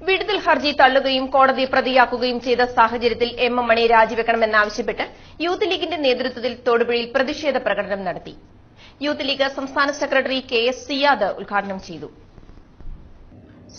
വിടുതൽ ഹർജി തള്ളുകയും കോടതി പ്രതിയാക്കുകയും ചെയ്ത സാഹചര്യത്തിൽ എം മണി രാജിവെക്കണമെന്നാവശ്യപ്പെട്ട് യൂത്ത് ലീഗിന്റെ നേതൃത്വത്തിൽ തൊടുപുഴയിൽ പ്രതിഷേധ പ്രകടനം നടത്തി. യൂത്ത് ലീഗ് സംസ്ഥാന സെക്രട്ടറി KS സിയാദ് ഉദ്ഘാടനം ചെയ്തു.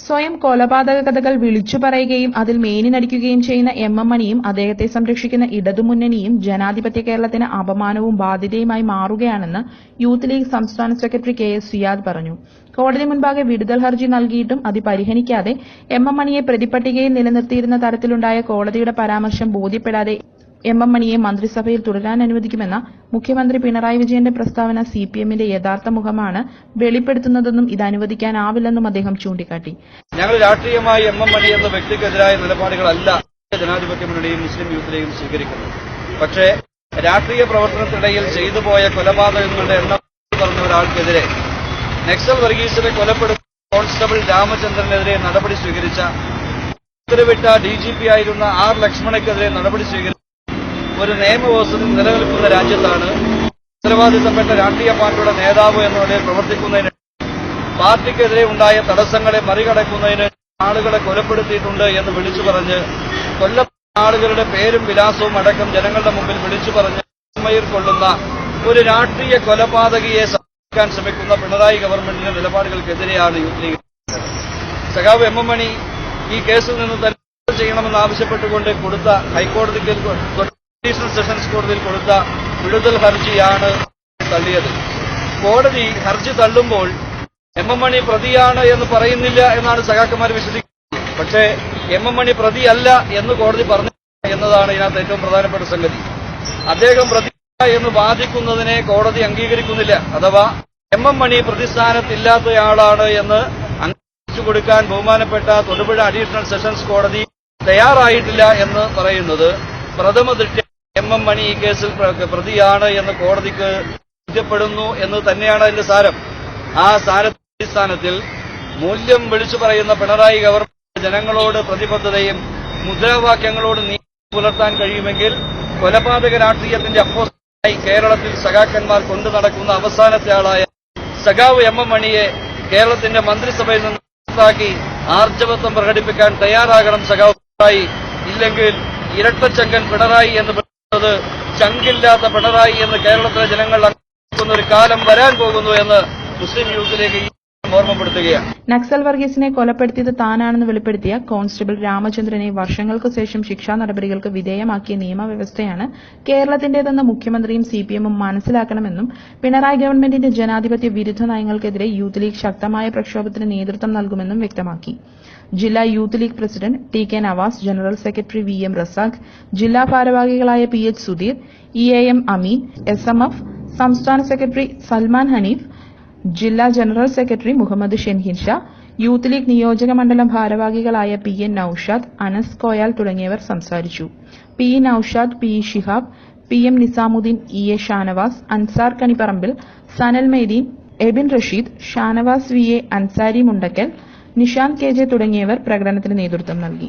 സ്വയം കൊലപാതക കഥകൾ വിളിച്ചു പറയുകയും അതിൽ മേനിനടിക്കുകയും ചെയ്യുന്ന എം മണിയും അദ്ദേഹത്തെ സംരക്ഷിക്കുന്ന ഇടതുമുന്നണിയും ജനാധിപത്യ കേരളത്തിന് അപമാനവും ബാധ്യതയുമായി മാറുകയാണെന്ന് യൂത്ത് ലീഗ് സംസ്ഥാന സെക്രട്ടറി KS സിയാദ് പറഞ്ഞു. കോടതി മുൻപാകെ വിടുതൽ ഹർജി നൽകിയിട്ടും അത് പരിഗണിക്കാതെ എം മണിയെ പ്രതിപട്ടികയിൽ നിലനിർത്തിയിരുന്ന തരത്തിലുണ്ടായ കോടതിയുടെ പരാമർശം ബോധ്യപ്പെടാതെ എം മണിയെ മന്ത്രിസഭയിൽ തുടരാൻ അനുവദിക്കുമെന്ന മുഖ്യമന്ത്രി പിണറായി വിജയന്റെ പ്രസ്താവന CPMന്റെ യഥാർത്ഥ മുഖമാണ് വെളിപ്പെടുത്തുന്നതെന്നും ഇത് അനുവദിക്കാനാവില്ലെന്നും അദ്ദേഹം ചൂണ്ടിക്കാട്ടി. ഞങ്ങൾ രാഷ്ട്രീയമായി എം മണി എന്ന വ്യക്തിക്കെതിരായ നിലപാടുകളല്ല ജനാധിപത്യ മുന്നണിയും മുസ്ലിം യൂത്ത് ലീഗും സ്വീകരിക്കുന്നത്. പക്ഷേ രാഷ്ട്രീയ പ്രവർത്തനത്തിനിടയിൽ ചെയ്തുപോയ കൊലപാതകങ്ങളുടെ എണ്ണം പറഞ്ഞ ഒരാൾക്കെതിരെ നക്സൽ വർഗീസിനെ കൊലപ്പെടുത്തിയ കോൺസ്റ്റബിൾ രാമചന്ദ്രനെതിരെ നടപടി സ്വീകരിച്ച ഉത്തരവിട്ട DGP ആയിരുന്ന R ലക്ഷ്മണയ്ക്കെതിരെ നടപടി സ്വീകരിച്ച ഒരു നിയമവ്യവസ്ഥ നിലനിൽക്കുന്ന രാജ്യത്താണ് ഉത്തരവാദിത്തപ്പെട്ട രാഷ്ട്രീയ പാർട്ടിയുടെ നേതാവ് എന്ന നിലയിൽ പ്രവർത്തിക്കുന്നതിന് പാർട്ടിക്കെതിരെ ഉണ്ടായ തടസ്സങ്ങളെ മറികടക്കുന്നതിന് ആളുകളെ കൊലപ്പെടുത്തിയിട്ടുണ്ട് എന്ന് വിളിച്ചു പറഞ്ഞ് കൊല്ലപ്പെട്ട ആളുകളുടെ പേരും വിലാസവും അടക്കം ജനങ്ങളുടെ മുമ്പിൽ വിളിച്ചു പറഞ്ഞ് കൊള്ളുന്ന ഒരു രാഷ്ട്രീയ കൊലപാതകിയെ സംരക്ഷിക്കാൻ ശ്രമിക്കുന്ന പിണറായി ഗവൺമെന്റിന്റെ നിലപാടുകൾക്കെതിരെയാണ് യൂത്ത് ലീഗ്. സഖാവ് എം മണി ഈ കേസിൽ നിന്ന് തന്നെ ചെയ്യണമെന്ന് ആവശ്യപ്പെട്ടുകൊണ്ട് കൊടുത്ത ഹൈക്കോടതിക്ക് അഡീഷണൽ സെഷൻസ് കോടതിയിൽ കൊടുത്ത വിടുതൽ ഹർജിയാണ് തള്ളിയത്. കോടതി ഹർജി തള്ളുമ്പോൾ എം മണി പ്രതിയാണ് എന്ന് പറയുന്നില്ല എന്നാണ് സഖാക്കന്മാർ വിശ്വസിക്കുന്നത്. പക്ഷേ എം മണി പ്രതിയല്ല എന്ന് കോടതി പറഞ്ഞു എന്നതാണ് ഇതിനകത്ത് ഏറ്റവും പ്രധാനപ്പെട്ട സംഗതി. അദ്ദേഹം പ്രതിയല്ല എന്ന് വാദിക്കുന്നതിനെ കോടതി അംഗീകരിക്കുന്നില്ല. അഥവാ എം മണി പ്രതിസ്ഥാനത്തില്ലാത്തയാളാണ് എന്ന് അംഗീകരിച്ചു കൊടുക്കാൻ ബഹുമാനപ്പെട്ട തൊടുപുഴ അഡീഷണൽ സെഷൻസ് കോടതി തയ്യാറായിട്ടില്ല എന്ന് പറയുന്നത് പ്രഥമ ദൃഷ്ട്യാ എം മണി ഈ കേസിൽ പ്രതിയാണ് എന്ന് കോടതിക്ക് ബോധ്യപ്പെടുന്നു എന്ന് തന്നെയാണ് അതിന്റെ സാരം. ആ സാരത്തിന്റെ അടിസ്ഥാനത്തിൽ മൂല്യം വിളിച്ചു പറയുന്ന പിണറായി ഗവൺമെന്റ് ജനങ്ങളോട് പ്രതിബദ്ധതയും മുദ്രാവാക്യങ്ങളോട് നീതി പുലർത്താൻ കഴിയുമെങ്കിൽ കൊലപാതക രാഷ്ട്രീയത്തിന്റെ അപ്പോസ്തലനായി കേരളത്തിൽ സഖാക്കന്മാർ കൊണ്ടു നടക്കുന്ന അവസാനത്തെ ആളായ സഖാവ് എം മണിയെ കേരളത്തിന്റെ മന്ത്രിസഭയിൽ നിന്ന് പുറത്താക്കി ആർജവത്വം പ്രകടിപ്പിക്കാൻ തയ്യാറാകണം സഖാവ് പിണറായി. ഇല്ലെങ്കിൽ ഇരട്ടച്ചങ്കൻ പിണറായി എന്ന് പറയുന്നത് ചങ്കില്ലാത്ത പിണറായി എന്ന് കേരളത്തിലെ ജനങ്ങൾ അംഗീകരിക്കുന്ന ഒരു കാലം വരാൻ പോകുന്നു എന്ന് മുസ്ലിം യൂത്തിലേക്ക് ഓർമ്മപ്പെടുത്തുകയാണ്. നക്സൽ വർഗീസിനെ കൊലപ്പെടുത്തിയത് താനാണെന്ന് വെളിപ്പെടുത്തിയ കോൺസ്റ്റബിൾ രാമചന്ദ്രനെ വർഷങ്ങൾക്ക് ശേഷം ശിക്ഷാ നടപടികൾക്ക് വിധേയമാക്കിയ നിയമവ്യവസ്ഥയാണ് കേരളത്തിന്റേതെന്ന് മുഖ്യമന്ത്രിയും CPMും മനസ്സിലാക്കണമെന്നും പിണറായി ഗവൺമെന്റിന്റെ ജനാധിപത്യ വിരുദ്ധ നയങ്ങൾക്കെതിരെ യൂത്ത് ലീഗ് ശക്തമായ പ്രക്ഷോഭത്തിന് നേതൃത്വം നൽകുമെന്നും വ്യക്തമാക്കി. ജില്ലാ youth league president TK Navas, general secretary VM Razak, ജില്ലാ ഭാരവാഹികളായ PH Sudheer, EAM Ameen, SMF സംസ്ഥാന സെക്രട്ടറി സൽമാൻ ഹനീഫ്, ജില്ലാ ജനറൽ സെക്രട്ടറി മുഹമ്മദ് ഷെൻഹിൻ ഷാ, യൂത്ത് ലീഗ് നിയോജക മണ്ഡലം ഭാരവാഹികളായ PN നൌഷാദ്, അനസ് കോയാൽ തുടങ്ങിയവർ സംസാരിച്ചു. PE Naushad, PE Shihab, PM Nizamuddin, EA Shanavas, Ansar Kanipparambil, Sanal Mydeen, Ebin Rasheed, Shanavas VA, Ansari Mundakkal, Nishant KJ തുടങ്ങിയവർ പ്രകടനത്തിന് നേതൃത്വം നൽകി.